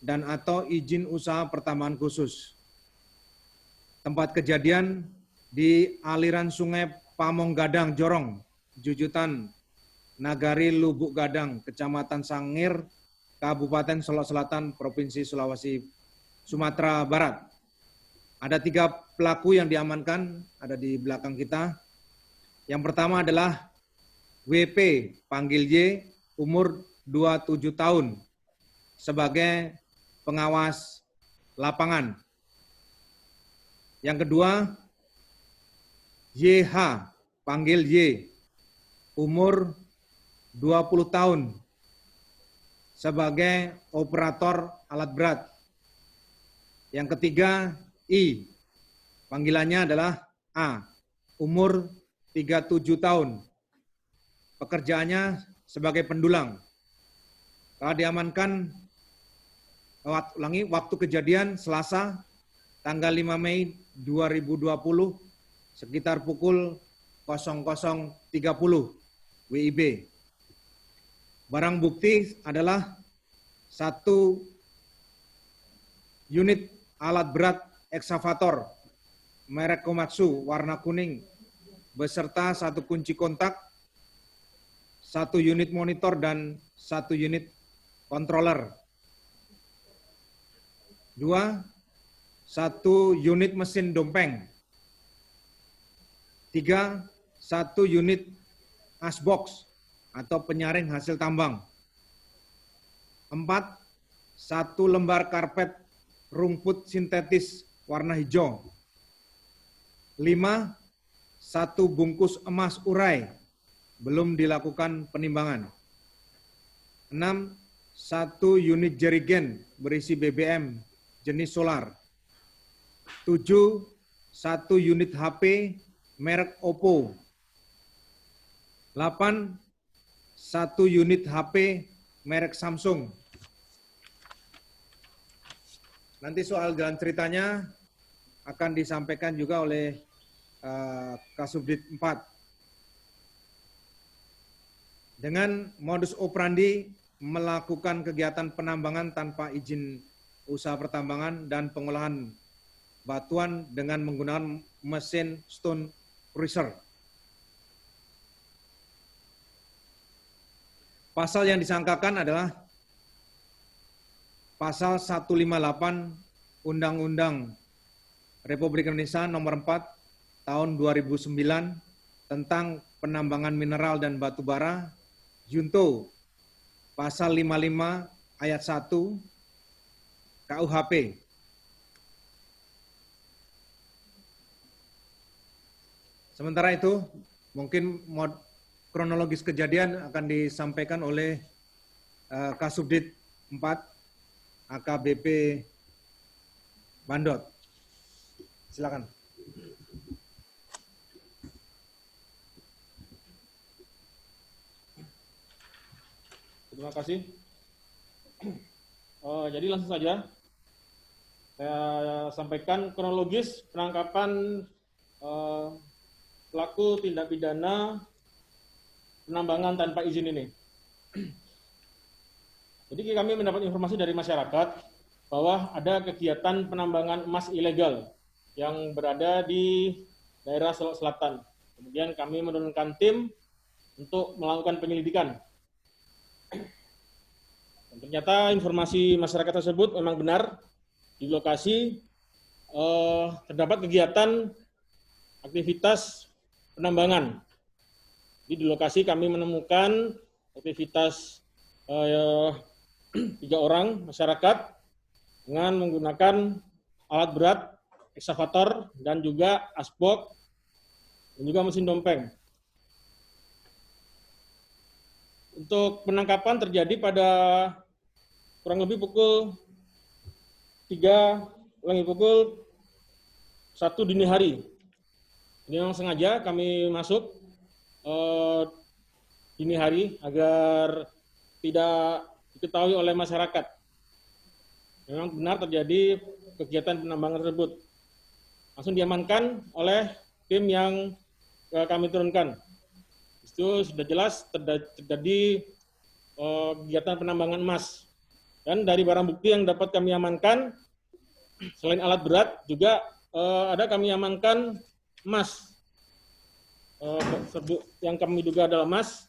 dan atau izin usaha pertambangan khusus. Tempat kejadian di aliran sungai Pamong Gadang Jorong, Jujutan, Nagari Lubuk Gadang, Kecamatan Sangir, Kabupaten Solok Selatan, Provinsi Sulawesi, Sumatera Barat. Ada 3 pelaku yang diamankan, ada di belakang kita. Yang pertama adalah WP, panggil Y, umur 27 tahun, sebagai pengawas lapangan. Yang kedua, YH, panggil Y, umur 20 tahun, sebagai operator alat berat. Yang ketiga, I, panggilannya adalah A, umur 37 tahun, pekerjaannya sebagai pendulang. Telah diamankan, waktu kejadian Selasa, tanggal 5 Mei 2020, sekitar pukul 00.30 WIB. Barang bukti adalah 1 unit alat berat eksavator merek Komatsu warna kuning beserta 1 kunci kontak, 1 unit monitor dan 1 unit controller. 2, 1 unit mesin dompeng. 3, 1 unit asbox atau penyaring hasil tambang. 4, 1 lembar karpet rumput sintetis warna hijau. 5, 1 bungkus emas urai, belum dilakukan penimbangan. 6, 1 unit jerigen berisi BBM jenis solar. 7, 1 unit HP merek Oppo. 8, 1 unit HP merek Samsung. Nanti soal jalan ceritanya akan disampaikan juga oleh Kasubdit 4. Dengan modus operandi melakukan kegiatan penambangan tanpa izin usaha pertambangan dan pengolahan batuan dengan menggunakan mesin stone crusher. Pasal yang disangkakan adalah Pasal 158 Undang-Undang Republik Indonesia Nomor 4 Tahun 2009 tentang penambangan mineral dan batu bara, Junto, Pasal 55 Ayat 1 KUHP. Sementara itu, mungkin kronologis kejadian akan disampaikan oleh Kasubdit 4 AKBP Bandot. Silakan. Terima kasih. Jadi langsung saja saya sampaikan kronologis penangkapan pelaku tindak pidana penambangan tanpa izin ini. Jadi kami mendapat informasi dari masyarakat bahwa ada kegiatan penambangan emas ilegal yang berada di daerah Solok Selatan. Kemudian kami menurunkan tim untuk melakukan penyelidikan. Dan ternyata informasi masyarakat tersebut memang benar. Di lokasi terdapat kegiatan aktivitas penambangan. Di lokasi kami menemukan aktivitas 3 orang masyarakat dengan menggunakan alat berat, eksavator, dan juga asbok, dan juga mesin dompeng. Untuk penangkapan terjadi pada kurang lebih pukul 1 dini hari. Ini memang sengaja kami masuk dini hari agar tidak diketahui oleh masyarakat. Memang benar terjadi kegiatan penambangan tersebut. Langsung diamankan oleh tim yang kami turunkan. Itu sudah jelas terjadi kegiatan penambangan emas. Dan dari barang bukti yang dapat kami amankan, selain alat berat, juga ada kami amankan emas. Yang kami duga adalah emas.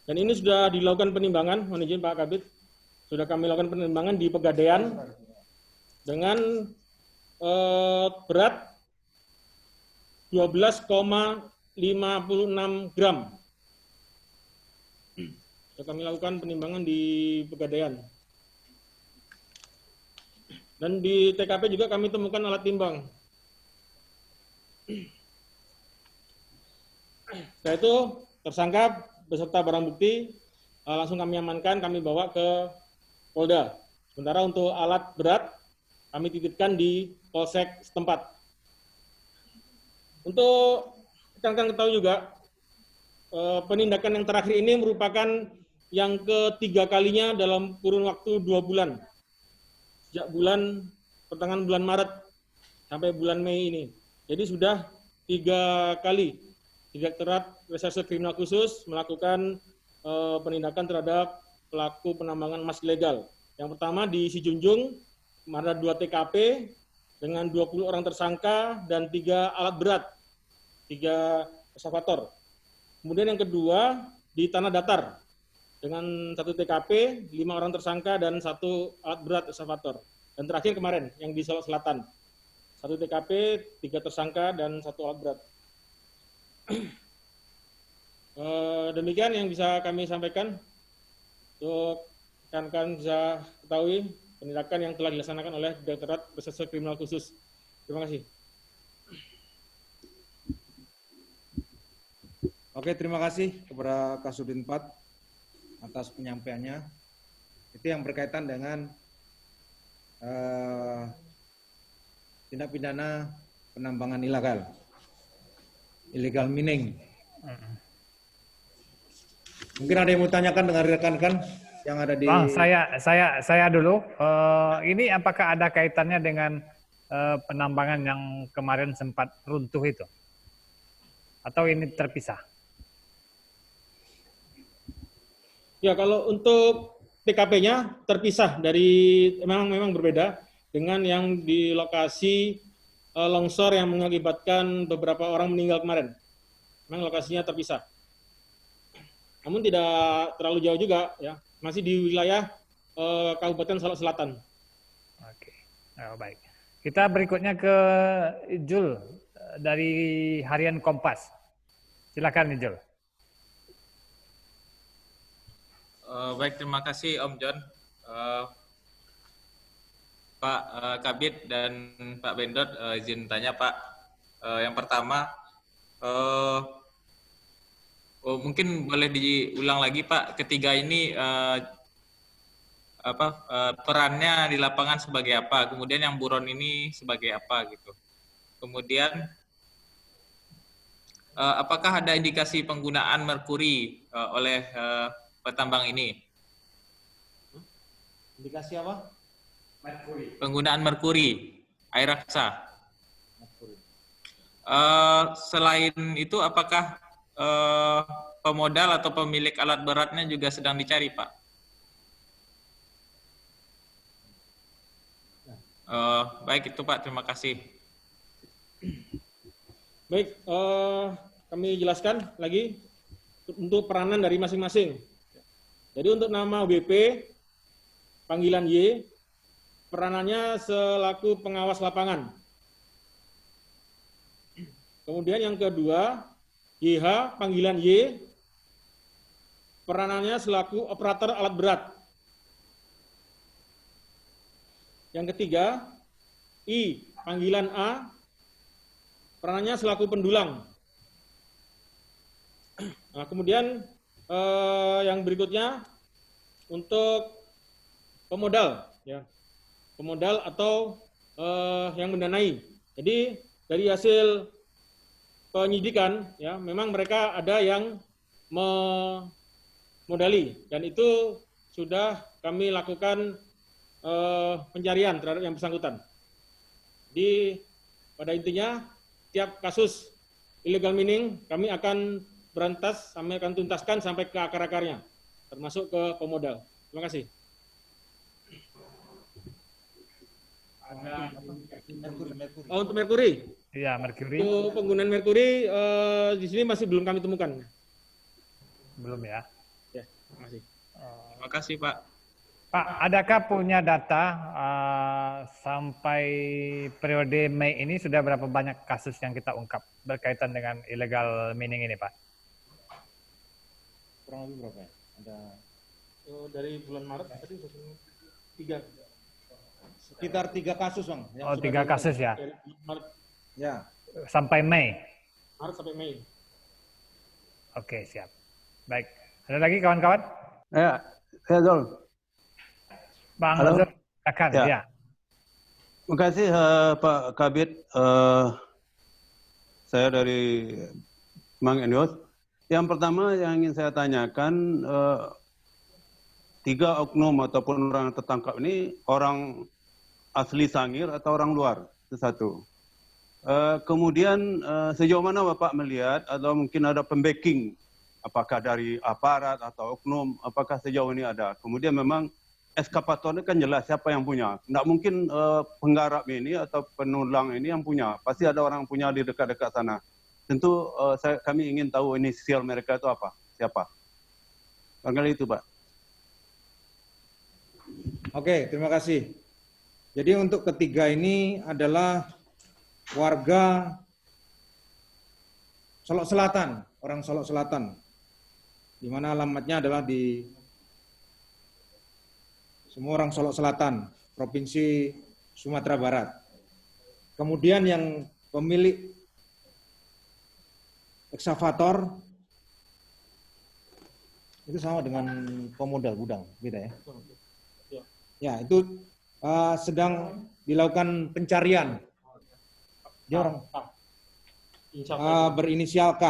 Dan ini sudah dilakukan penimbangan, mohon izin Pak Kabid, sudah kami lakukan penimbangan di Pegadaian dengan berat 12,56 gram. Sudah kami lakukan penimbangan di Pegadaian. Dan di TKP juga kami temukan alat timbang. Setelah itu tersangka beserta barang bukti langsung kami amankan, kami bawa ke Polda. Sementara untuk alat berat kami titipkan di Polsek setempat. Untuk rekan-rekan ketahui juga, penindakan yang terakhir ini merupakan yang ketiga kalinya dalam kurun waktu 2 bulan. Sejak pertengahan bulan Maret sampai bulan Mei ini. Jadi sudah 3 kali Direktorat Reserse Kriminal Khusus melakukan penindakan terhadap pelaku penambangan emas ilegal. Yang pertama di Sijunjung, ada 2 TKP dengan 20 orang tersangka dan 3 alat berat, 3 eskavator. Kemudian yang kedua di Tanah Datar dengan 1 TKP, 5 orang tersangka dan 1 alat berat eskavator. Dan terakhir kemarin yang di Solok Selatan, 1 TKP, 3 tersangka dan 1 alat berat. Demikian yang bisa kami sampaikan untuk rekan-rekan bisa ketahui penindakan yang telah dilaksanakan oleh Direktorat Reserse Kriminal Khusus. Terima kasih. Oke, terima kasih kepada Kasudin 4 atas penyampaiannya. Itu yang berkaitan dengan tindak pidana penambangan ilegal, illegal mining. Mungkin ada yang mau tanyakan dengan rekan-rekan yang ada di. Bang, saya dulu. Ini apakah ada kaitannya dengan penambangan yang kemarin sempat runtuh itu? Atau ini terpisah? Ya, kalau untuk TKP-nya terpisah dari memang berbeda dengan yang di lokasi longsor yang mengakibatkan beberapa orang meninggal kemarin. Memang lokasinya terpisah. Namun tidak terlalu jauh juga, ya, masih di wilayah Kabupaten Solok Selatan. Oke, baik. Kita berikutnya ke Jul dari Harian Kompas. Silakan Jul. Baik, terima kasih Om John, Pak Kabid dan Pak Bendot. Izin tanya Pak, yang pertama, mungkin boleh diulang lagi Pak, ketiga ini perannya di lapangan sebagai apa, kemudian yang buron ini sebagai apa gitu. Kemudian apakah ada indikasi penggunaan merkuri oleh petambang ini? Indikasi apa? Merkuri. Penggunaan merkuri, air raksa. Merkuri. Selain itu, apakah pemodal atau pemilik alat beratnya juga sedang dicari, Pak? Baik itu Pak, terima kasih. Baik, kami jelaskan lagi untuk peranan dari masing-masing. Jadi untuk nama WP, panggilan Y, peranannya selaku pengawas lapangan. Kemudian yang kedua, YH, panggilan Y, peranannya selaku operator alat berat. Yang ketiga, I, panggilan A, peranannya selaku pendulang. Nah, kemudian yang berikutnya untuk pemodal, ya, pemodal atau yang mendanai. Jadi dari hasil penyidikan, ya, memang mereka ada yang memodali dan itu sudah kami lakukan pencarian terhadap yang bersangkutan. Pada intinya, tiap kasus illegal mining kami akan berantas, kami akan tuntaskan sampai ke akar-akarnya, termasuk ke pemodal. Terima kasih. Oh, untuk merkuri. Iya, merkuri Untuk penggunaan merkuri di sini masih belum kami temukan. belum ya. Ya, masih. Terima kasih, Pak. Pak, adakah punya data sampai periode Mei ini sudah berapa banyak kasus yang kita ungkap berkaitan dengan illegal mining ini, Pak? Kurang lebih berapa ya? Ada dari bulan Maret tadi 3. Sekitar 3 kasus, Bang. yang Oh, sudah 3 kasus ya? Dari Maret, Ya. Sampai Mei? Maret sampai Mei. Oke, siap. Baik. Ada lagi kawan-kawan? Ya, Zul. Bang Halo? Zul, silakan. Ya. Ya. Terima kasih Pak Kabit. Saya dari Mang Enyos. Yang pertama yang ingin saya tanyakan, 3 oknum ataupun orang yang tertangkap ini orang asli Sangir atau orang luar? Itu satu. Kemudian sejauh mana Bapak melihat atau mungkin ada pembacking, apakah dari aparat atau oknum, apakah sejauh ini ada? Kemudian memang eskavatornya kan jelas siapa yang punya. Tidak mungkin penggarap ini atau penulang ini yang punya. Pasti ada orang punya di dekat-dekat sana. Tentu kami ingin tahu inisial mereka itu apa, siapa. Barangkali itu, Pak. Oke, terima kasih. Jadi untuk ketiga ini adalah warga Solok Selatan, orang Solok Selatan, di mana alamatnya adalah di semua orang Solok Selatan, Provinsi Sumatera Barat. Kemudian yang pemilik eksavator itu sama dengan pemodal gudang, beda ya? Ya, itu sedang dilakukan pencarian. Dia orang berinisial K.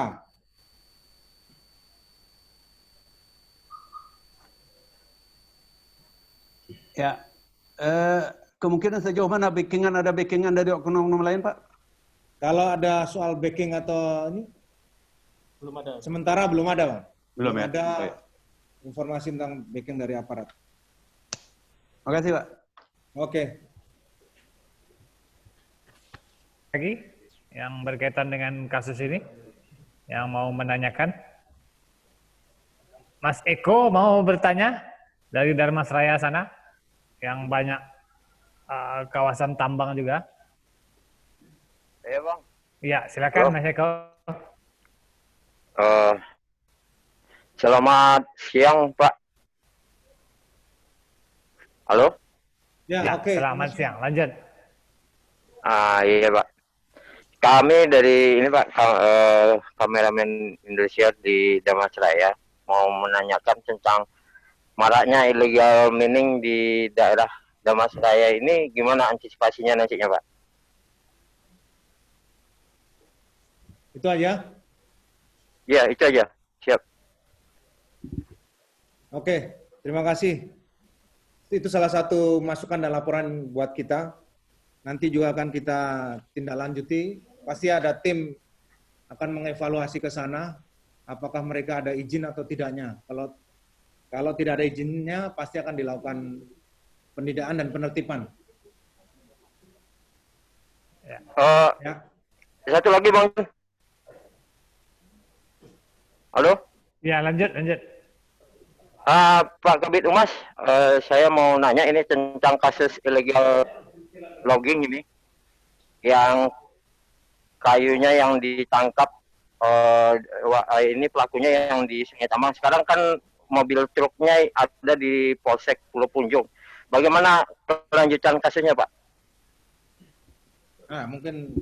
Ya, kemungkinan sejauh mana ada backingan dari oknum-oknum lain, Pak? Kalau ada soal backing atau ini, Belum ada. sementara belum ada, Bang. Belum ya? ada Baik. informasi tentang backing dari aparat. Terima kasih, Pak. Oke. Lagi yang berkaitan dengan kasus ini yang mau menanyakan? Mas Eko mau bertanya dari Dharmasraya sana yang banyak kawasan tambang juga. Iya, Bang. Iya, silakan. Halo. Mas Eko. Selamat siang, Pak. Halo? Ya, Ya, oke. selamat siang. Lanjut. Iya, Pak. Kami dari ini, Pak, kameramen Indonesia di Dharmasraya mau menanyakan tentang maraknya illegal mining di daerah Dharmasraya ini, gimana antisipasinya nantinya, Pak? Itu aja. Ya, itu aja. Siap. Oke, terima kasih. Itu salah satu masukan dan laporan buat kita. Nanti juga akan kita tindak lanjuti. Pasti ada tim akan mengevaluasi ke sana, apakah mereka ada izin atau tidaknya. Kalau tidak ada izinnya, pasti akan dilakukan penidaan dan penertiban. Ya. Satu lagi, Bang. Halo? Ya, lanjut. Pak Kabid Humas, saya mau nanya ini tentang kasus illegal logging ini, yang kayunya yang ditangkap, ini pelakunya yang di Sungai Tambang. Sekarang kan mobil truknya ada di Polsek Pulau Punjung. Bagaimana kelanjutan kasusnya, Pak? Nah, mungkin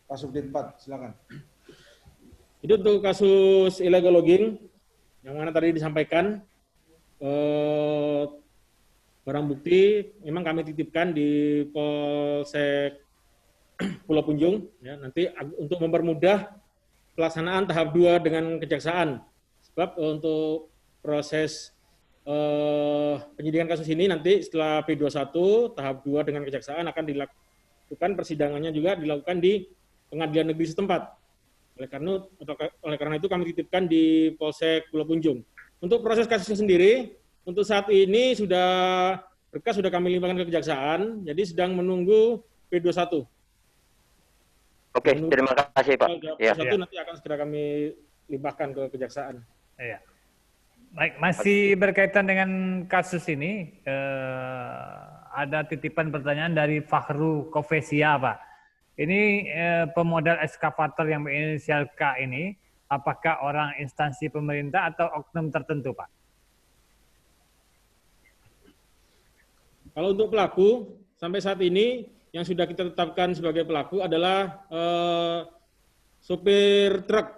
Pak Subdit 4, silakan. Itu untuk kasus illegal logging yang mana tadi disampaikan, barang bukti memang kami titipkan di Polsek Pulau Punjung, ya, nanti untuk mempermudah pelaksanaan tahap 2 dengan kejaksaan. Sebab untuk proses penyidikan kasus ini nanti setelah P21 tahap 2 dengan kejaksaan akan dilakukan persidangannya juga dilakukan di pengadilan negeri setempat. Oleh karena itu kami titipkan di Polsek Pulau Punjung. Untuk proses kasusnya sendiri, untuk saat ini sudah berkas sudah kami limpahkan ke kejaksaan, jadi sedang menunggu P21. Oke, terima kasih Pak. Ya. P21 nanti akan segera kami limpahkan ke kejaksaan. Iya. Baik, masih berkaitan dengan kasus ini, ada titipan pertanyaan dari Fahru Kofesia, Pak. Ini pemodal ekskavator yang berinisial K ini, apakah orang instansi pemerintah atau oknum tertentu, Pak? Kalau untuk pelaku, sampai saat ini yang sudah kita tetapkan sebagai pelaku adalah sopir truk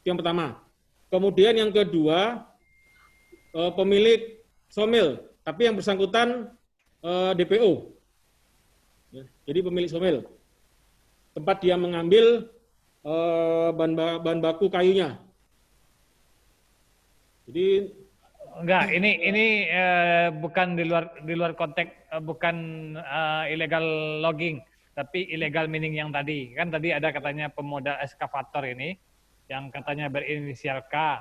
yang pertama. Kemudian yang kedua, pemilik somil, tapi yang bersangkutan DPO. Ya, jadi pemilik somil. Tempat dia mengambil bahan baku kayunya. Jadi enggak, ini bukan di luar konteks, bukan illegal logging, tapi illegal mining yang tadi. Kan tadi ada katanya pemodal ekskavator ini yang katanya berinisial K.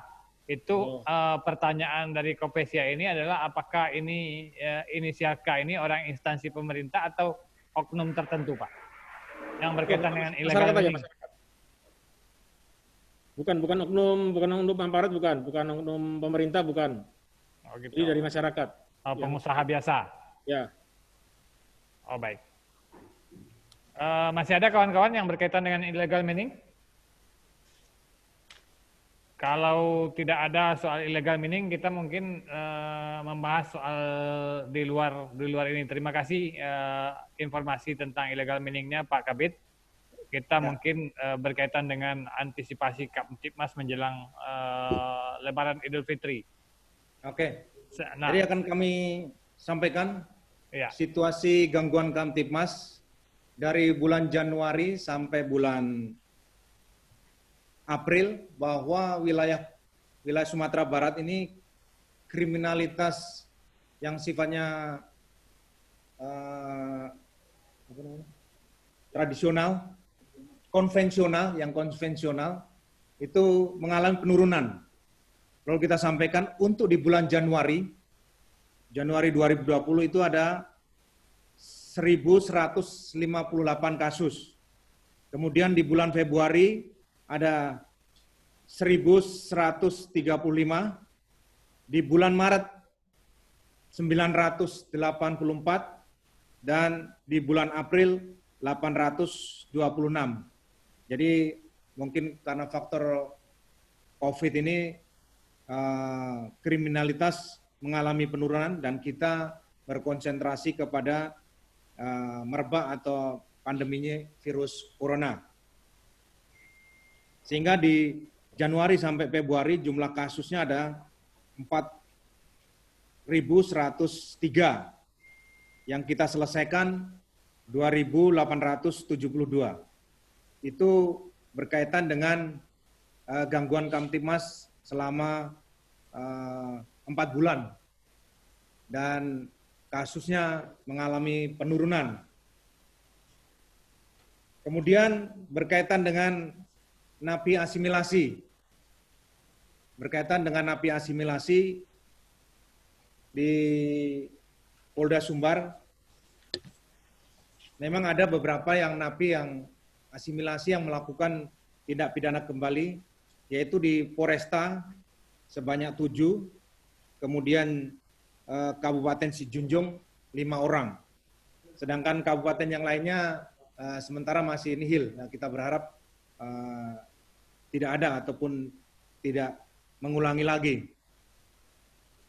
Itu pertanyaan dari Kopesia ini adalah apakah ini inisial K ini orang instansi pemerintah atau oknum tertentu, Pak? Yang berkaitan dengan illegal mining. Bukan oknum aparat, bukan oknum pemerintah, bukan. Oh, gitu. Jadi dari masyarakat. Oh, pengusaha biasa. Ya. Oh, baik. Masih ada kawan-kawan yang berkaitan dengan illegal mining? Kalau tidak ada soal illegal mining, kita mungkin membahas soal di luar ini. Terima kasih informasi tentang illegal miningnya Pak Kabid. Kita mungkin berkaitan dengan antisipasi Kamtibmas menjelang Lebaran Idul Fitri. Oke. Nah, Jadi akan kami sampaikan situasi gangguan Kamtibmas dari bulan Januari sampai bulan April, bahwa wilayah Sumatera Barat ini kriminalitas yang sifatnya tradisional, konvensional itu mengalami penurunan. Kalau kita sampaikan untuk di bulan Januari 2020 itu ada 1.158 kasus. Kemudian di bulan Februari ada 1.135, di bulan Maret 984, dan di bulan April 826. Jadi mungkin karena faktor COVID ini kriminalitas mengalami penurunan dan kita berkonsentrasi kepada merebak atau pandeminya virus corona. Sehingga di Januari sampai Februari jumlah kasusnya ada 4.103, yang kita selesaikan 2.872. Itu berkaitan dengan gangguan Kamtibmas selama 4 bulan dan kasusnya mengalami penurunan. Kemudian berkaitan dengan napi asimilasi. Berkaitan dengan napi asimilasi di Polda Sumbar, memang ada beberapa yang napi yang asimilasi yang melakukan tindak pidana kembali, yaitu di Poresta sebanyak 7, kemudian Kabupaten Sijunjung 5 orang. Sedangkan kabupaten yang lainnya sementara masih nihil. Nah, kita berharap tidak ada ataupun tidak mengulangi lagi.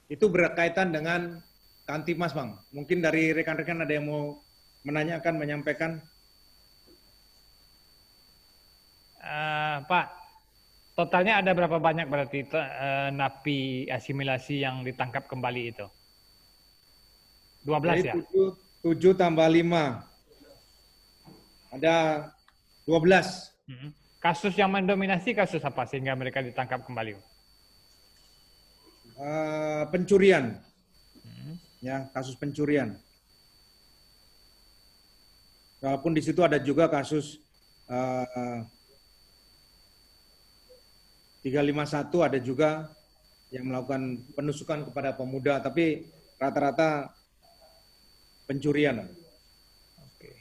Itu berkaitan dengan Kamtibmas, Bang. Mungkin dari rekan-rekan ada yang mau menanyakan, menyampaikan. Pak, totalnya ada berapa banyak berarti napi asimilasi yang ditangkap kembali itu? 12 ya? 7 tambah 5. Ada 12. Kasus yang mendominasi kasus apa sehingga mereka ditangkap kembali? Pencurian. Ya, kasus pencurian. Walaupun di situ ada juga kasus 351, ada juga yang melakukan penusukan kepada pemuda, tapi rata-rata pencurian. Oke.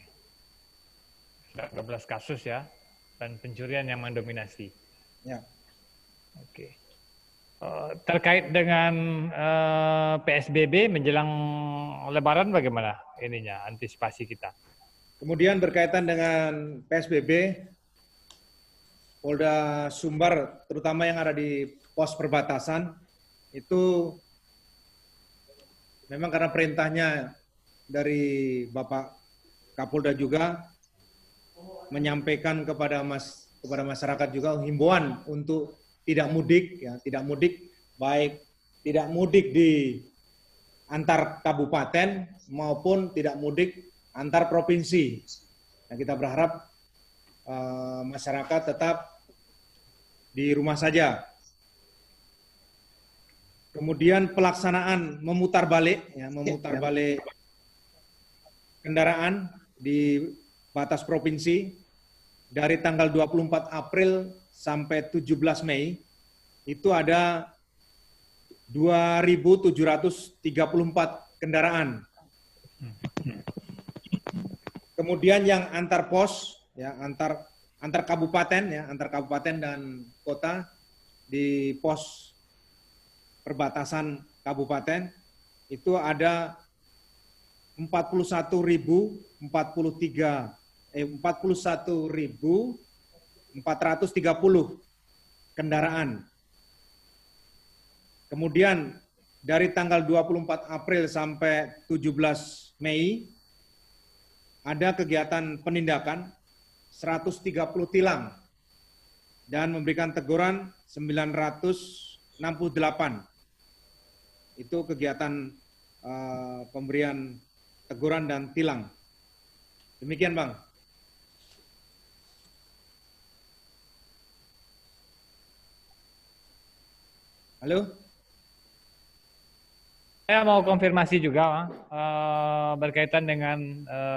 Sudah 12 kasus ya, dan pencurian yang mendominasi. Ya. Oke. Terkait dengan PSBB menjelang Lebaran bagaimana ininya antisipasi kita? Kemudian berkaitan dengan PSBB, Polda Sumbar, terutama yang ada di pos perbatasan, itu memang karena perintahnya dari Bapak Kapolda juga menyampaikan kepada masyarakat juga himbauan untuk tidak mudik, ya, tidak mudik, baik tidak mudik di antar kabupaten maupun tidak mudik antar provinsi. Nah, kita berharap masyarakat tetap di rumah saja. Kemudian pelaksanaan memutar balik kendaraan di batas provinsi dari tanggal 24 April sampai 17 Mei itu ada 2.734 kendaraan. Kemudian yang antar pos, ya, antar kabupaten dan kota di pos perbatasan kabupaten itu ada 41.430 kendaraan. Kemudian dari tanggal 24 April sampai 17 Mei ada kegiatan penindakan 130 tilang dan memberikan teguran 968. Itu kegiatan pemberian teguran dan tilang. Demikian, Bang. Halo? Saya mau konfirmasi juga berkaitan dengan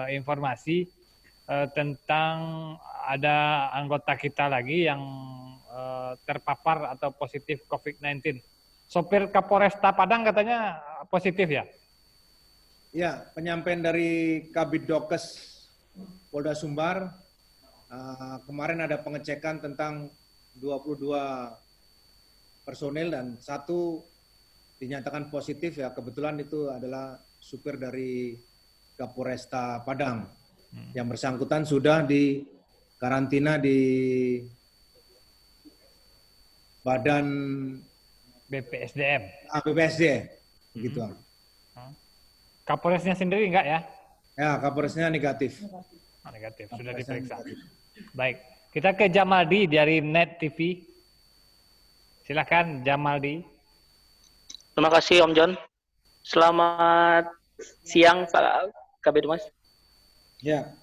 informasi tentang ada anggota kita lagi yang terpapar atau positif COVID-19. Sopir Kapolresta Padang katanya positif ya? Ya, penyampaian dari Kabid Dokes Polda Sumbar, kemarin ada pengecekan tentang 22 personil dan 1 dinyatakan positif, ya kebetulan itu adalah supir dari Kapolresta Padang. Yang bersangkutan sudah di karantina di Badan BPSDM. BPSD, gitu. Kapolresnya sendiri enggak ya? Ya, Kapolresnya negatif. Negatif, sudah diperiksa. Baik, kita ke Jamaldi dari Net TV. Silakan Jamaldi. Terima kasih Om John. Selamat siang Pak Kabid Humas. Ya.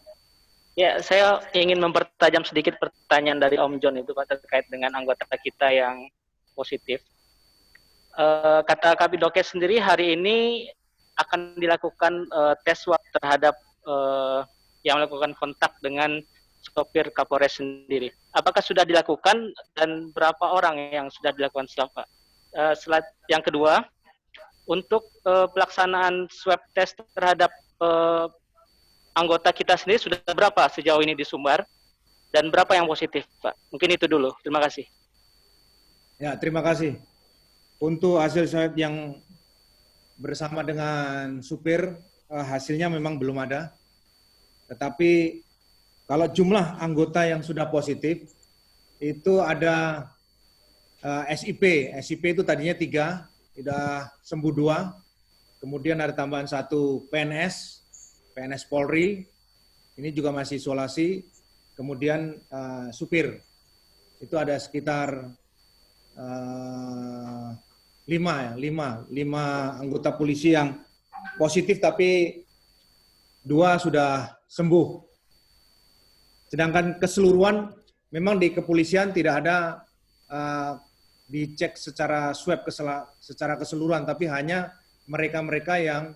Ya, saya ingin mempertajam sedikit pertanyaan dari Om John itu Pak terkait dengan anggota kita yang positif. Kata Kabid Dokes sendiri hari ini akan dilakukan tes swab terhadap yang melakukan kontak dengan sopir Kapolres sendiri. Apakah sudah dilakukan dan berapa orang yang sudah dilakukan swab, Pak? Yang kedua, untuk pelaksanaan swab test terhadap anggota kita sendiri sudah berapa sejauh ini di Sumbar dan berapa yang positif, Pak? Mungkin itu dulu. Terima kasih. Ya, terima kasih. Untuk hasil swab yang bersama dengan supir, hasilnya memang belum ada. Tetapi kalau jumlah anggota yang sudah positif, itu ada SIP. SIP itu tadinya 3, sudah sembuh 2. Kemudian ada tambahan 1 PNS Polri, ini juga masih isolasi. Kemudian supir, itu ada sekitar 5 anggota polisi yang positif, tapi 2 sudah sembuh. Sedangkan keseluruhan memang di kepolisian tidak ada dicek secara swab secara keseluruhan, tapi hanya mereka-mereka yang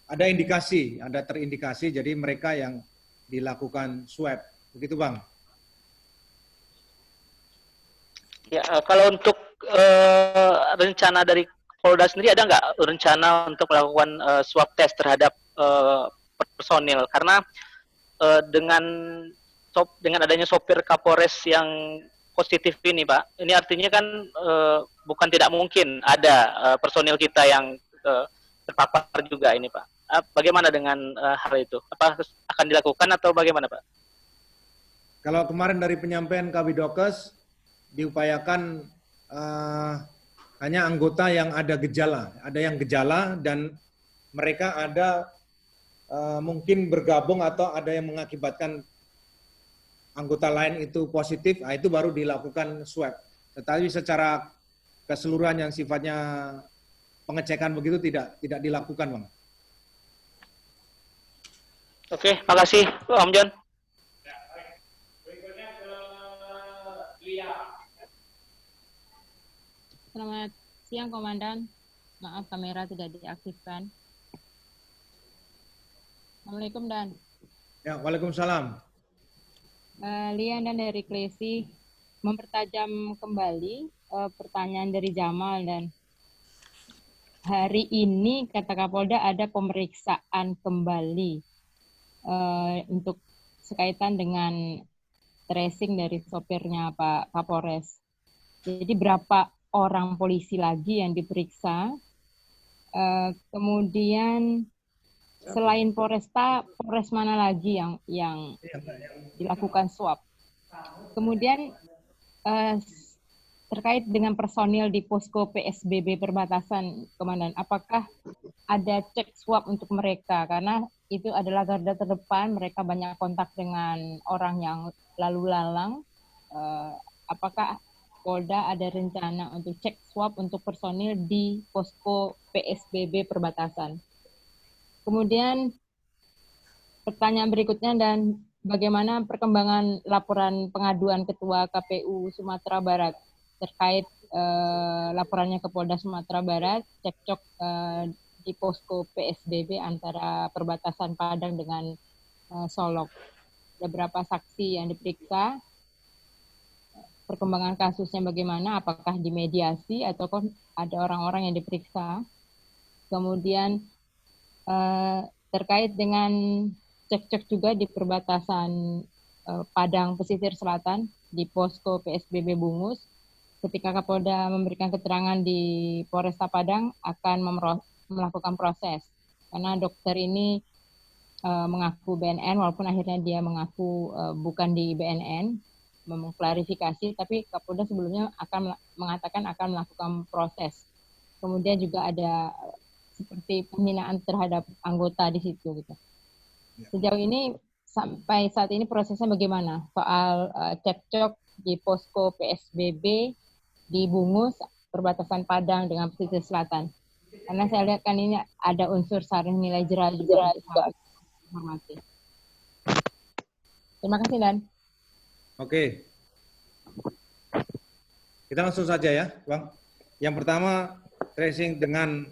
ada indikasi, ada terindikasi, jadi mereka yang dilakukan swab. Begitu, Bang. Ya, kalau untuk rencana dari Polda sendiri ada nggak rencana untuk melakukan swab test terhadap personil? Karena dengan adanya sopir Kapolres yang positif ini, Pak, ini artinya kan bukan tidak mungkin ada personil kita yang terpapar juga ini, Pak. Bagaimana dengan hal itu? Apa akan dilakukan atau bagaimana, Pak? Kalau kemarin dari penyampaian Kabidokes diupayakan hanya anggota yang ada yang gejala dan mereka ada mungkin bergabung atau ada yang mengakibatkan anggota lain itu positif, itu baru dilakukan swab. Tetapi secara keseluruhan yang sifatnya pengecekan begitu tidak dilakukan, Bang. Oke, makasih Om John. Selamat siang, Komandan. Maaf, kamera tidak diaktifkan. Assalamualaikum, Dan. Ya, waalaikumsalam. Lian dan dari Klesi mempertajam kembali pertanyaan dari Jamal, dan hari ini kata Kapolda ada pemeriksaan kembali untuk sekaitan dengan tracing dari sopirnya Pak Kapolres. Jadi berapa orang polisi lagi yang diperiksa? Kemudian selain Polresta, Polres mana lagi yang dilakukan swab? Kemudian terkait dengan personil di posko PSBB perbatasan, Komandan, apakah ada cek swab untuk mereka? Karena itu adalah garda terdepan, mereka banyak kontak dengan orang yang lalu lalang. Apakah Polda ada rencana untuk cek swab untuk personil di posko PSBB perbatasan? Kemudian pertanyaan berikutnya, dan bagaimana perkembangan laporan pengaduan Ketua KPU Sumatera Barat terkait laporannya ke Polda Sumatera Barat, cekcok di posko PSBB antara perbatasan Padang dengan Solok. Ada berapa saksi yang diperiksa? Perkembangan kasusnya bagaimana? Apakah dimediasi atau ada orang-orang yang diperiksa? Kemudian terkait dengan cek-cek juga di perbatasan Padang Pesisir Selatan di posko PSBB Bungus, ketika Kapolda memberikan keterangan di Polresta Padang akan melakukan proses, karena dokter ini mengaku BNN walaupun akhirnya dia mengaku bukan di BNN, mengklarifikasi, tapi Kapolda sebelumnya akan mengatakan akan melakukan proses. Kemudian juga ada seperti penghinaan terhadap anggota di situ gitu. Sejauh ini sampai saat ini prosesnya bagaimana soal cekcok di posko PSBB di Bungus perbatasan Padang dengan pesisir selatan? Karena saya lihat kan ini ada unsur saring nilai jera juga. Informasi. Terima kasih, Dan. Oke. Kita langsung saja ya, Bang. Yang pertama, tracing dengan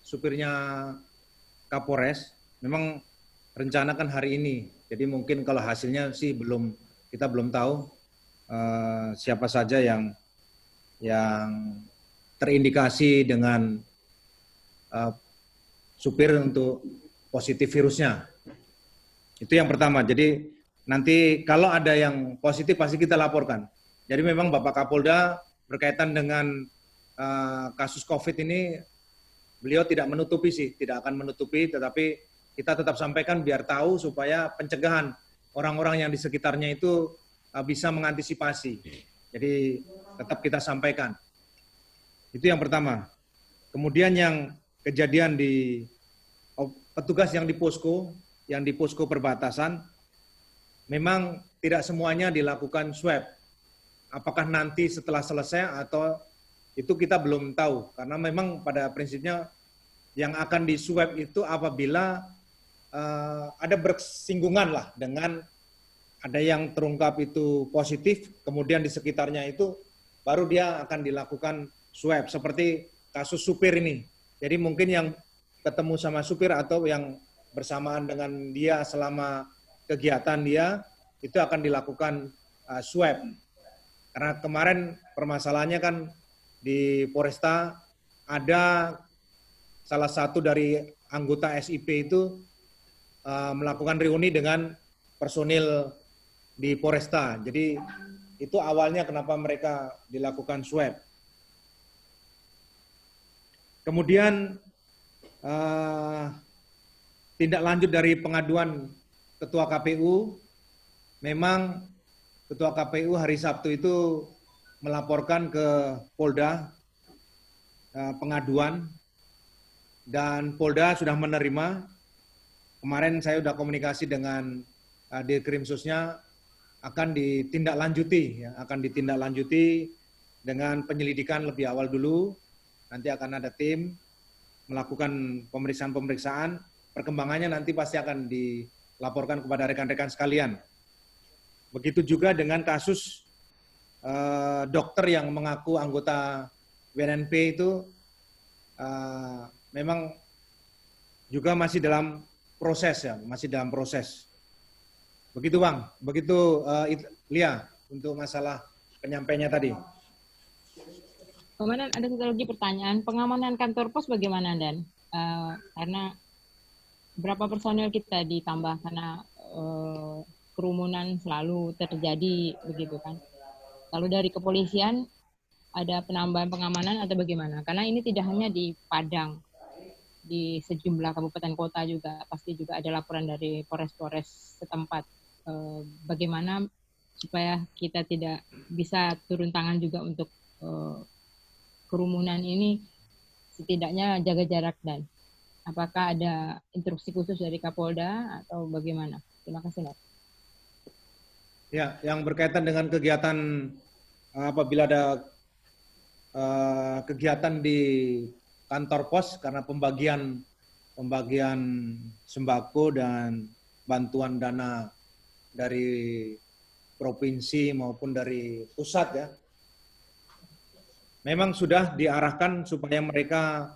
supirnya Kapolres, memang rencanakan hari ini. Jadi mungkin kalau hasilnya sih kita belum tahu siapa saja yang terindikasi dengan supir untuk positif virusnya. Itu yang pertama. Jadi nanti kalau ada yang positif pasti kita laporkan. Jadi memang Bapak Kapolda berkaitan dengan kasus COVID ini, beliau tidak akan menutupi, tetapi kita tetap sampaikan biar tahu supaya pencegahan orang-orang yang di sekitarnya itu bisa mengantisipasi. Jadi tetap kita sampaikan. Itu yang pertama. Kemudian yang kejadian di petugas yang di posko perbatasan, memang tidak semuanya dilakukan swab. Apakah nanti setelah selesai atau itu kita belum tahu, karena memang pada prinsipnya yang akan diswab itu apabila ada bersinggungan lah dengan ada yang terungkap itu positif, kemudian di sekitarnya itu baru dia akan dilakukan swab, seperti kasus supir ini. Jadi mungkin yang ketemu sama supir atau yang bersamaan dengan dia selama kegiatan dia, itu akan dilakukan swab. Karena kemarin permasalahannya kan di Polresta ada salah satu dari anggota SIP itu melakukan reuni dengan personil di Poresta. Jadi itu awalnya kenapa mereka dilakukan swab. Kemudian tindak lanjut dari pengaduan Ketua KPU, memang Ketua KPU hari Sabtu itu melaporkan ke Polda pengaduan, dan Polda sudah menerima. Kemarin saya sudah komunikasi dengan Dirkrimsusnya, akan ditindaklanjuti, ya, akan ditindaklanjuti dengan penyelidikan lebih awal dulu. Nanti akan ada tim melakukan pemeriksaan-pemeriksaan. Perkembangannya nanti pasti akan dilaporkan kepada rekan-rekan sekalian. Begitu juga dengan kasus dokter yang mengaku anggota WNP itu memang juga masih dalam proses, ya, masih dalam proses. Begitu Bang, begitu Lia untuk masalah penyampainya tadi. Komandan, ada satu lagi pertanyaan, pengamanan kantor pos bagaimana Dan? Karena berapa personil kita ditambah karena kerumunan selalu terjadi begitu kan? Lalu dari kepolisian ada penambahan pengamanan atau bagaimana? Karena ini tidak hanya di Padang, di sejumlah kabupaten kota juga pasti juga ada laporan dari Polres-Polres setempat. Bagaimana supaya kita tidak bisa turun tangan juga untuk kerumunan ini, setidaknya jaga jarak. Dan apakah ada instruksi khusus dari Kapolda atau bagaimana? Terima kasih, Pak. Ya, yang berkaitan dengan kegiatan apabila ada kegiatan di kantor pos karena pembagian sembako dan bantuan dana dari provinsi maupun dari pusat, ya, memang sudah diarahkan supaya mereka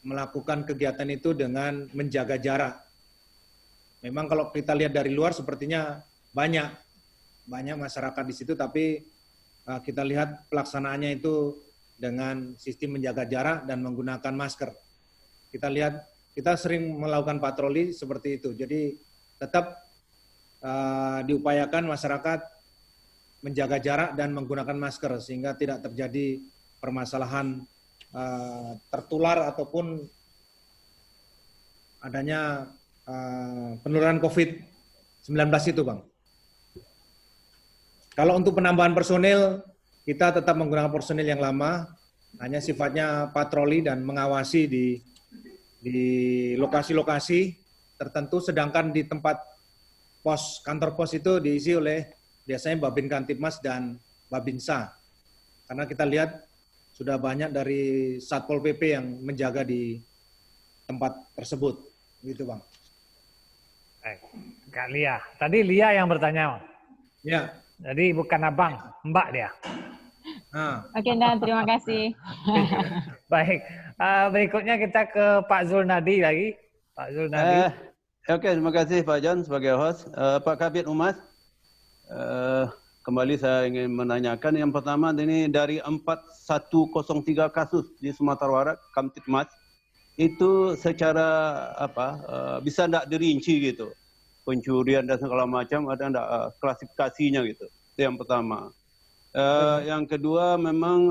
melakukan kegiatan itu dengan menjaga jarak. Memang kalau kita lihat dari luar sepertinya banyak masyarakat di situ, tapi kita lihat pelaksanaannya itu dengan sistem menjaga jarak dan menggunakan masker. Kita lihat, kita sering melakukan patroli seperti itu. Jadi tetap diupayakan masyarakat menjaga jarak dan menggunakan masker sehingga tidak terjadi permasalahan tertular ataupun adanya penularan COVID-19 itu, Bang. Kalau untuk penambahan personil, kita tetap menggunakan personil yang lama, hanya sifatnya patroli dan mengawasi di lokasi-lokasi tertentu, sedangkan di tempat kantor pos itu diisi oleh biasanya Babin Kantipmas dan Babinsa. Karena kita lihat sudah banyak dari Satpol PP yang menjaga di tempat tersebut. Gitu, Bang. Baik, Kak Lia. Tadi Lia yang bertanya. Ya. Jadi bukan abang, Mbak dia. Oke, Dan, terima kasih. Baik, berikutnya kita ke Pak Zulnadi lagi. Pak Zulnadi. Oke, terima kasih Pak John sebagai host. Pak Kabid Humas, kembali saya ingin menanyakan. Yang pertama, ini dari 4103 kasus di Sumatera Barat, Kamtipmas, itu secara bisa tidak dirinci gitu? Pencurian dan segala macam, ada enggak klasifikasinya gitu? Itu yang pertama. Yang kedua, memang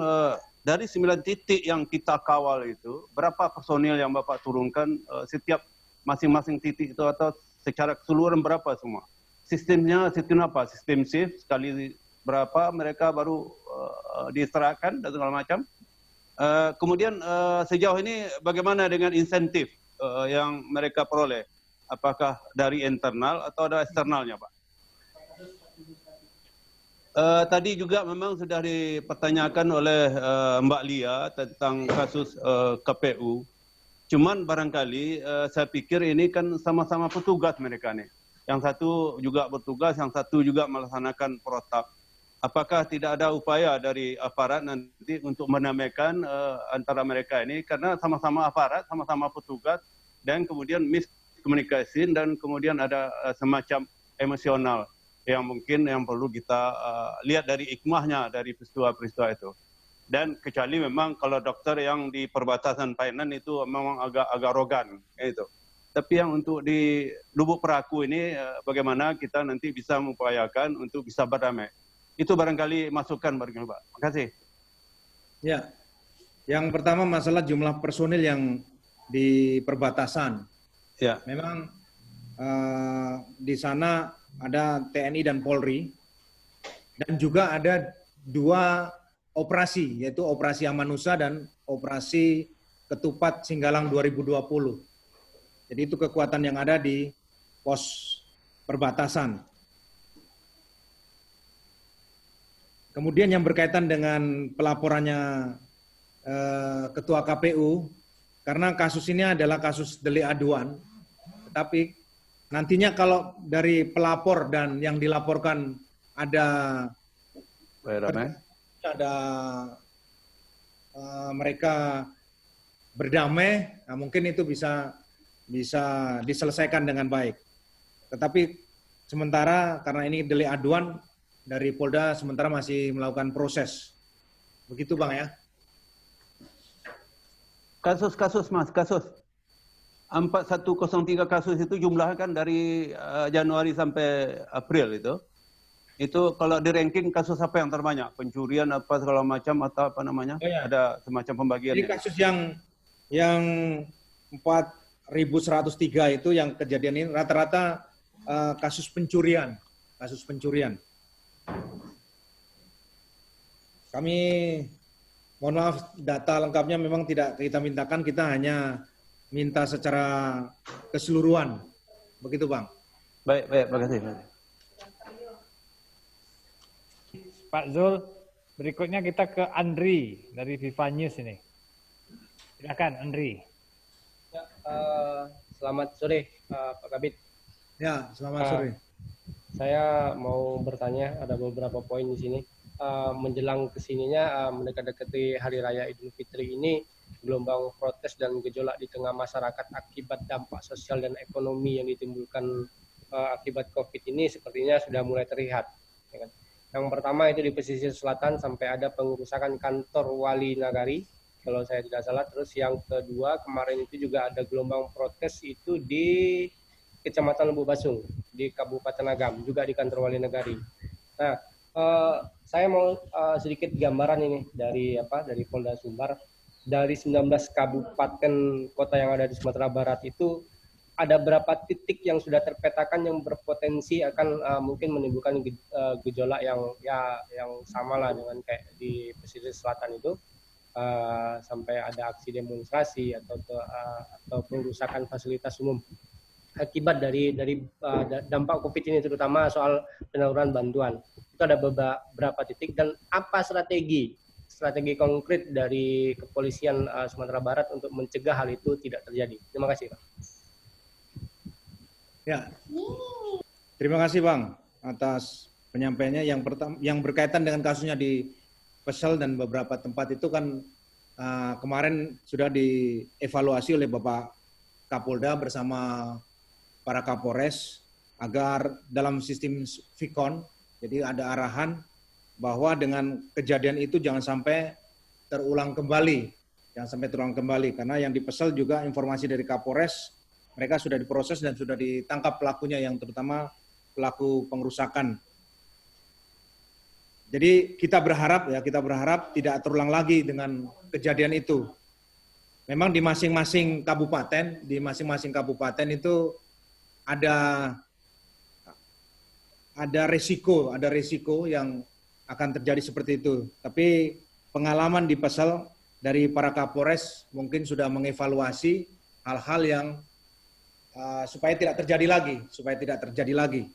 dari 9 titik yang kita kawal itu, berapa personil yang Bapak turunkan setiap masing-masing titik itu, atau secara keseluruhan berapa semua? Sistemnya sistem apa? Sistem shift, sekali berapa mereka baru diserahkan dan segala macam. Kemudian sejauh ini bagaimana dengan insentif yang mereka peroleh? Apakah dari internal atau ada eksternalnya, Pak? Tadi juga memang sudah dipertanyakan oleh Mbak Lia tentang kasus KPU. Cuman barangkali saya pikir ini kan sama-sama petugas mereka nih. Yang satu juga bertugas, yang satu juga melaksanakan protap. Apakah tidak ada upaya dari aparat nanti untuk menamaikan antara mereka ini? Karena sama-sama aparat, sama-sama petugas, dan kemudian miskomunikasi, dan kemudian ada semacam emosional yang mungkin yang perlu kita lihat dari hikmahnya dari peristiwa-peristiwa itu. Dan kecuali memang kalau dokter yang di perbatasan Painan itu memang agak arogan, itu. Tapi yang untuk di Lubuk Perahu ini bagaimana kita nanti bisa mengupayakan untuk bisa berdamai. Itu barangkali masukan barangkali Pak. Terima kasih. Ya, yang pertama masalah jumlah personil yang di perbatasan. Ya. Memang di sana ada TNI dan Polri, dan juga ada 2 operasi, yaitu Operasi Amanusa dan Operasi Ketupat Singgalang 2020. Jadi itu kekuatan yang ada di pos perbatasan. Kemudian yang berkaitan dengan pelaporannya Ketua KPU, karena kasus ini adalah kasus delik aduan, tetapi nantinya kalau dari pelapor dan yang dilaporkan ada mereka berdamai, nah mungkin itu bisa diselesaikan dengan baik. Tetapi sementara karena ini delik aduan, dari Polda sementara masih melakukan proses. Begitu Bang ya. Kasus Mas, kasus 4103 kasus itu jumlahnya kan dari Januari sampai April itu. Itu kalau di ranking kasus apa yang terbanyak? Pencurian apa segala macam atau apa namanya? Oh, ya. Ada semacam pembagian. Jadi kasus yang 4.103 itu yang kejadian ini rata-rata kasus pencurian. Kami mohon maaf data lengkapnya memang tidak kita mintakan, kita hanya minta secara keseluruhan. Begitu Bang. Baik, terima kasih. Pak Zul, berikutnya kita ke Andri dari Viva News ini. Silakan Andri. Ya, selamat sore Pak Kabid. Ya, selamat sore. Saya mau bertanya, ada beberapa poin di sini. Menjelang kesininya mendekati Hari Raya Idul Fitri ini, gelombang protes dan gejolak di tengah masyarakat akibat dampak sosial dan ekonomi yang ditimbulkan akibat COVID ini sepertinya sudah mulai terlihat. Ya kan? Yang pertama itu di pesisir selatan sampai ada pengerusakan kantor wali nagari, kalau saya tidak salah. Terus yang kedua kemarin itu juga ada gelombang protes itu di Kecamatan Lubuk Basung, di Kabupaten Agam, juga di kantor wali nagari. Nah, saya mau sedikit gambaran ini dari Polda Sumbar. Dari 19 kabupaten kota yang ada di Sumatera Barat itu ada berapa titik yang sudah terpetakan yang berpotensi akan mungkin menimbulkan gejolak yang sama lah dengan kayak di pesisir selatan itu, sampai ada aksi demonstrasi atau pengerusakan fasilitas umum akibat dari dampak COVID ini, terutama soal penyaluran bantuan. Itu ada beberapa titik, dan apa strategi konkret dari kepolisian Sumatera Barat untuk mencegah hal itu tidak terjadi. Terima kasih, Pak. Ya, terima kasih Bang atas penyampaiannya. Yang berkaitan dengan kasusnya di Pesel dan beberapa tempat itu kan kemarin sudah dievaluasi oleh Bapak Kapolda bersama para Kapolres agar dalam sistem Vicon, jadi ada arahan bahwa dengan kejadian itu jangan sampai terulang kembali, karena yang di Pesel juga informasi dari Kapolres, mereka sudah diproses dan sudah ditangkap pelakunya, yang terutama pelaku pengerusakan. Jadi kita berharap tidak terulang lagi dengan kejadian itu. Memang di masing-masing kabupaten itu ada risiko yang akan terjadi seperti itu. Tapi pengalaman di Pesel dari para Kapolres mungkin sudah mengevaluasi hal-hal yang supaya tidak terjadi lagi.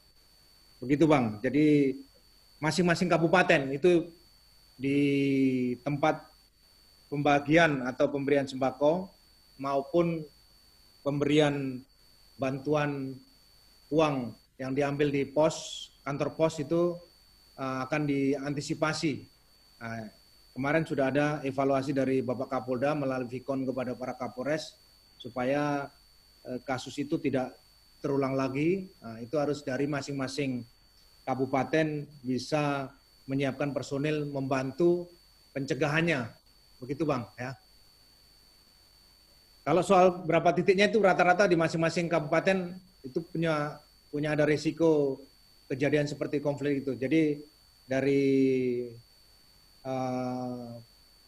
Begitu Bang. Jadi masing-masing kabupaten itu di tempat pembagian atau pemberian sembako maupun pemberian bantuan uang yang diambil di kantor pos itu akan diantisipasi. Kemarin sudah ada evaluasi dari Bapak Kapolda melalui Vicon kepada para Kapolres supaya kasus itu tidak terulang lagi. Itu harus dari masing-masing kabupaten bisa menyiapkan personil membantu pencegahannya. Begitu Bang ya. Kalau soal berapa titiknya itu rata-rata di masing-masing kabupaten itu punya ada risiko kejadian seperti konflik itu. Jadi dari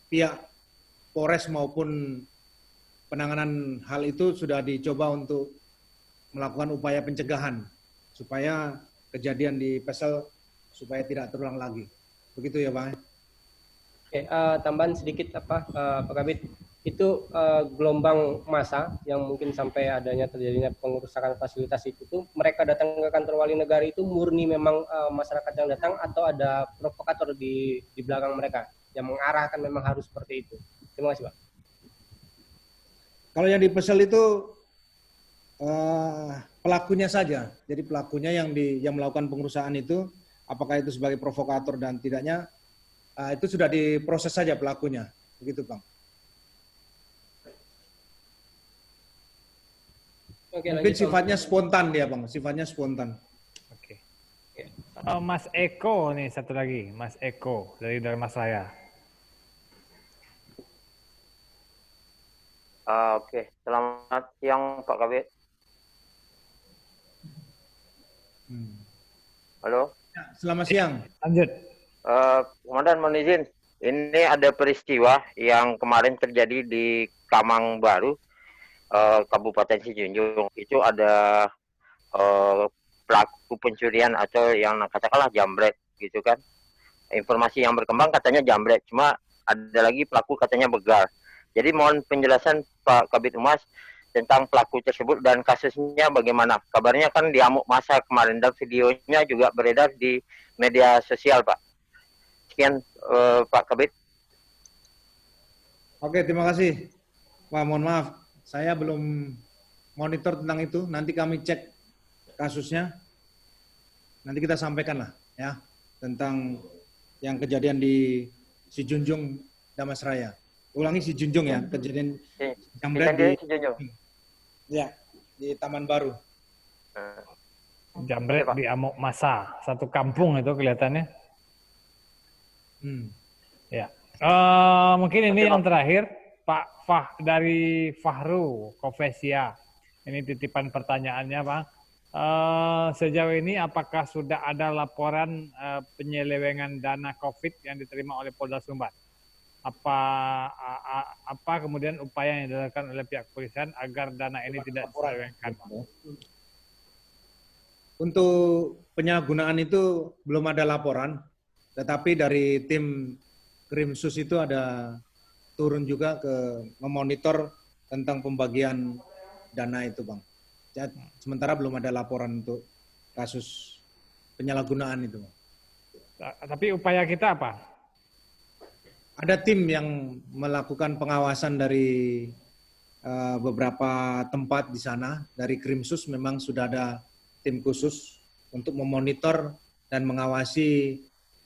pihak Polres maupun penanganan hal itu sudah dicoba untuk melakukan upaya pencegahan supaya kejadian di Pesel supaya tidak terulang lagi. Begitu ya Bang. Oke, tambahan sedikit Pak Kabit, itu gelombang massa yang mungkin sampai adanya terjadinya pengerusakan fasilitas itu tuh mereka datang ke kantor wali negara itu murni memang masyarakat yang datang atau ada provokator di belakang mereka yang mengarahkan memang harus seperti itu. Terima kasih Pak. Kalau yang di Pesel itu pelakunya saja. Jadi pelakunya yang melakukan pengerusakan itu, apakah itu sebagai provokator dan tidaknya, itu sudah diproses saja pelakunya. Begitu Bang. Oke, mungkin sifatnya spontan dia Bang, sifatnya spontan. Oke. Mas Eko nih satu lagi, Mas Eko dari Dharmasraya. Oke, selamat siang Pak Kabit. Halo. Ya, selamat siang. Lanjut. Komandan mohon izin, ini ada peristiwa yang kemarin terjadi di Kamang Baru, Kabupaten Sijunjung. Itu ada pelaku pencurian atau yang katakanlah jambret gitu kan. Informasi yang berkembang katanya jambret, cuma ada lagi pelaku katanya begal. Jadi mohon penjelasan Pak Kabit Humas tentang pelaku tersebut dan kasusnya bagaimana. Kabarnya kan diamuk massa kemarin dan videonya juga beredar di media sosial Pak. Sekian Pak Kabit. Oke, terima kasih. Wah, mohon maaf, saya belum monitor tentang itu. Nanti kami cek kasusnya. Nanti kita sampaikan lah ya tentang yang kejadian di Sijunjung, Dharmasraya. Ulangi Sijunjung ya, kejadian jambret di ya di Taman Baru. Jambret di amuk massa, satu kampung itu kelihatannya. Ya, mungkin ini yang terakhir, Pak dari Fahru Kofesia. Ini titipan pertanyaannya, Bang. Sejauh ini apakah sudah ada laporan penyelewengan dana COVID yang diterima oleh Polda Sumbar? Apa kemudian upaya yang dilakukan oleh pihak kepolisian agar dana ini tidak diselewengkan? Untuk penyalahgunaan itu belum ada laporan, tetapi dari tim Krimsus itu ada turun juga ke memonitor tentang pembagian dana itu, Bang. Sementara belum ada laporan untuk kasus penyalahgunaan itu. Tapi upaya kita apa? Ada tim yang melakukan pengawasan dari beberapa tempat di sana. Dari Krimsus memang sudah ada tim khusus untuk memonitor dan mengawasi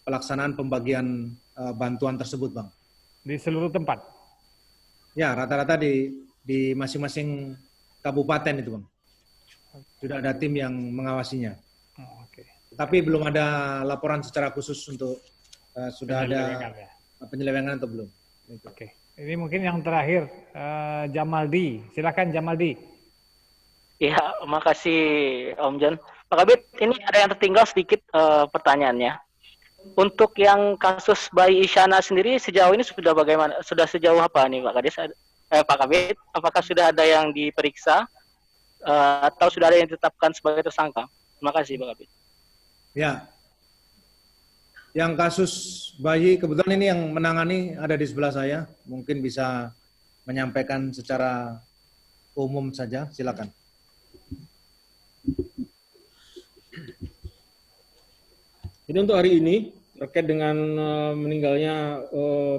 pelaksanaan pembagian bantuan tersebut, Bang. Di seluruh tempat? Ya, rata-rata di masing-masing kabupaten itu, Bang. Sudah ada tim yang mengawasinya. Tapi belum ada laporan secara khusus untuk sudah ada penyelewengan atau belum. Itu. Oke. Ini mungkin yang terakhir, Jamaldi. Silakan Jamaldi. Ya, makasih Om John. Pak Kabit, ini ada yang tertinggal sedikit pertanyaannya. Untuk yang kasus bayi Isyana sendiri sejauh ini sudah bagaimana? Sudah sejauh apa nih Pak Kades? Pak Kabit, apakah sudah ada yang diperiksa atau sudah ada yang ditetapkan sebagai tersangka? Terima kasih Pak Kabit. Ya. Yang kasus bayi, kebetulan ini yang menangani ada di sebelah saya. Mungkin bisa menyampaikan secara umum saja, silakan. Jadi untuk hari ini, terkait dengan meninggalnya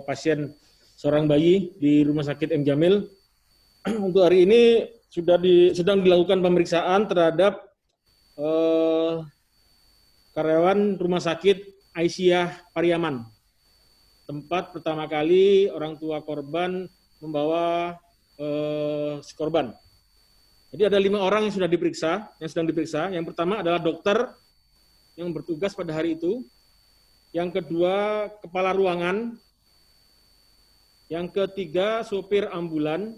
pasien seorang bayi di Rumah Sakit M. Jamil, untuk hari ini sedang dilakukan pemeriksaan terhadap karyawan Rumah Sakit Aisyah Pariaman. Tempat pertama kali orang tua korban membawa si korban. Jadi ada 5 orang yang sedang diperiksa. Yang pertama adalah dokter yang bertugas pada hari itu. Yang kedua, kepala ruangan Yang ketiga, sopir ambulan.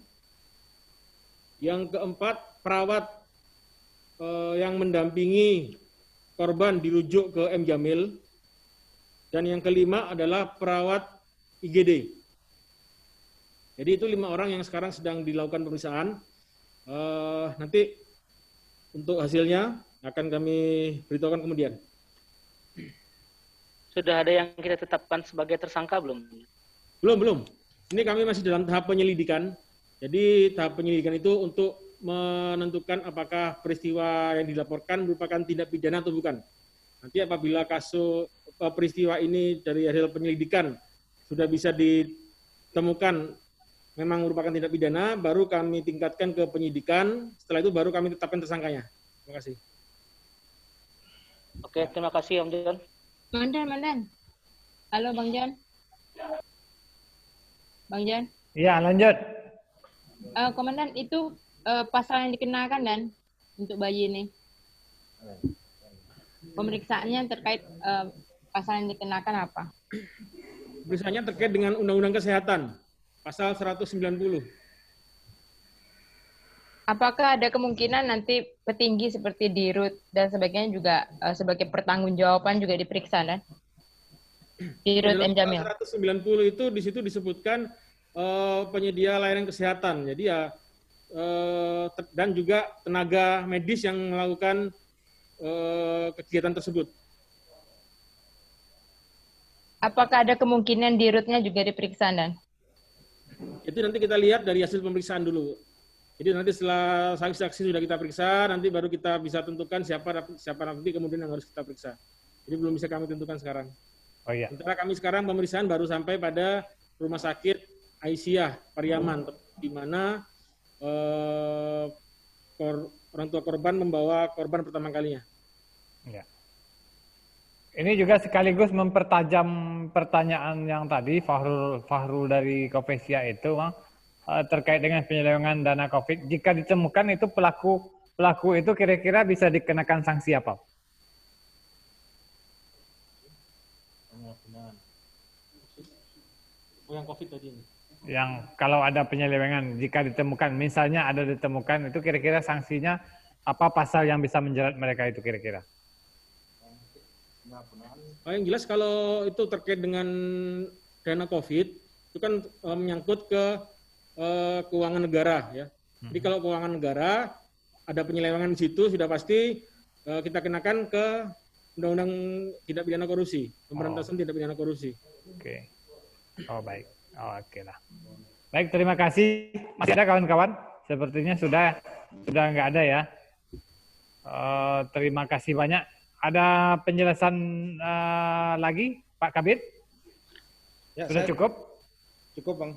Yang keempat, perawat yang mendampingi korban dirujuk ke M. Jamil. Dan yang kelima adalah perawat IGD. Jadi itu 5 orang yang sekarang sedang dilakukan pemeriksaan. Nanti untuk hasilnya akan kami beritahukan kemudian. Sudah ada yang kita tetapkan sebagai tersangka belum? Belum. Ini kami masih dalam tahap penyelidikan. Jadi tahap penyelidikan itu untuk menentukan apakah peristiwa yang dilaporkan merupakan tindak pidana atau bukan. Nanti apabila kasus peristiwa ini dari hasil penyelidikan sudah bisa ditemukan memang merupakan tindak pidana, baru kami tingkatkan ke penyidikan. Setelah itu baru kami tetapkan tersangkanya. Terima kasih. Oke, terima kasih Om John. Mandan. Halo Bang John. Bang John. Iya, lanjut. Komandan, itu pasal yang dikenakan dan untuk bayi ini. Pemeriksaannya terkait pasal yang dikenakan apa? Pemeriksaannya terkait dengan Undang-Undang Kesehatan, pasal 190. Apakah ada kemungkinan nanti petinggi seperti Dirut dan sebagainya juga sebagai pertanggungjawaban juga diperiksa, dan? Dirut M. Jamil. 190 itu di situ disebutkan penyedia layanan kesehatan. Jadi ya dan juga tenaga medis yang melakukan kegiatan tersebut. Apakah ada kemungkinan Dirutnya juga diperiksa, dan? Itu nanti kita lihat dari hasil pemeriksaan dulu. Jadi nanti setelah saksi-saksi sudah kita periksa, nanti baru kita bisa tentukan siapa nanti kemudian yang harus kita periksa. Jadi belum bisa kami tentukan sekarang. Oh iya. Sementara kami sekarang pemeriksaan baru sampai pada Rumah Sakit Aisyah Pariaman, di mana orang tua korban membawa korban pertama kalinya. Ya. Ini juga sekaligus mempertajam pertanyaan yang tadi Fahrul dari Kopesia itu, Bang, terkait dengan penyelewengan dana COVID. Jika ditemukan itu pelaku itu kira-kira bisa dikenakan sanksi apa? Yang COVID tadi ini. Yang kalau ada penyelewengan, jika ditemukan, misalnya ada ditemukan, itu kira-kira sanksinya apa, pasal yang bisa menjerat mereka itu kira-kira? Yang jelas kalau itu terkait dengan dana COVID, itu kan menyangkut ke keuangan negara, ya. Jadi kalau keuangan negara ada penyelewengan di situ, sudah pasti kita kenakan ke Undang-Undang Tindak Pidana Korupsi, Pemberantasan Tindak Pidana Korupsi. Oke. Oh baik. Oh, oke lah. Baik, terima kasih. Masih ada kawan-kawan? Sepertinya sudah nggak ada ya. Terima kasih banyak. Ada penjelasan lagi, Pak Kabid? Ya, sudah cukup? Cukup, Bang.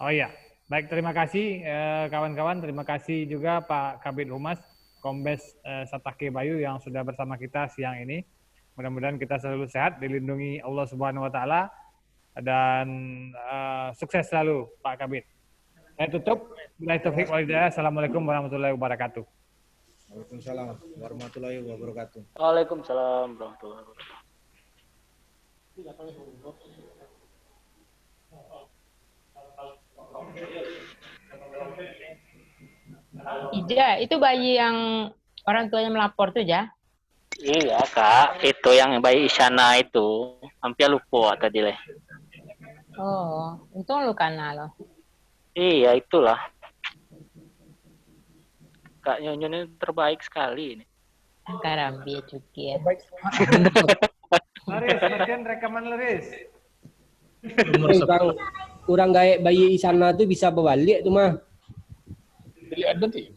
Oh iya. Baik, terima kasih kawan-kawan. Terima kasih juga Pak Kabid Humas, Kombes Satake Bayu yang sudah bersama kita siang ini. Mudah-mudahan kita selalu sehat, dilindungi Allah Subhanahu wa taala, dan sukses selalu Pak Kabid. Saya tutup. Assalamualaikum warahmatullahi wabarakatuh. Waalaikumsalam warahmatullahi wabarakatuh. Waalaikumsalam warahmatullahi wabarakatuh. Ija, itu bayi yang orang tuanya melapor tuh, Ja? Iya, Kak. Itu yang bayi Isyana itu. Hampir lupa tadi leh. Oh, untung lu kenal loh. Iya, itulah. Kak Nyonyon ini terbaik sekali ini. Karambi juga. Laris, bagian rekaman Laris. Kurang gaya bayi Isyana tuh bisa berbalik tuh mah. Dilihat nanti.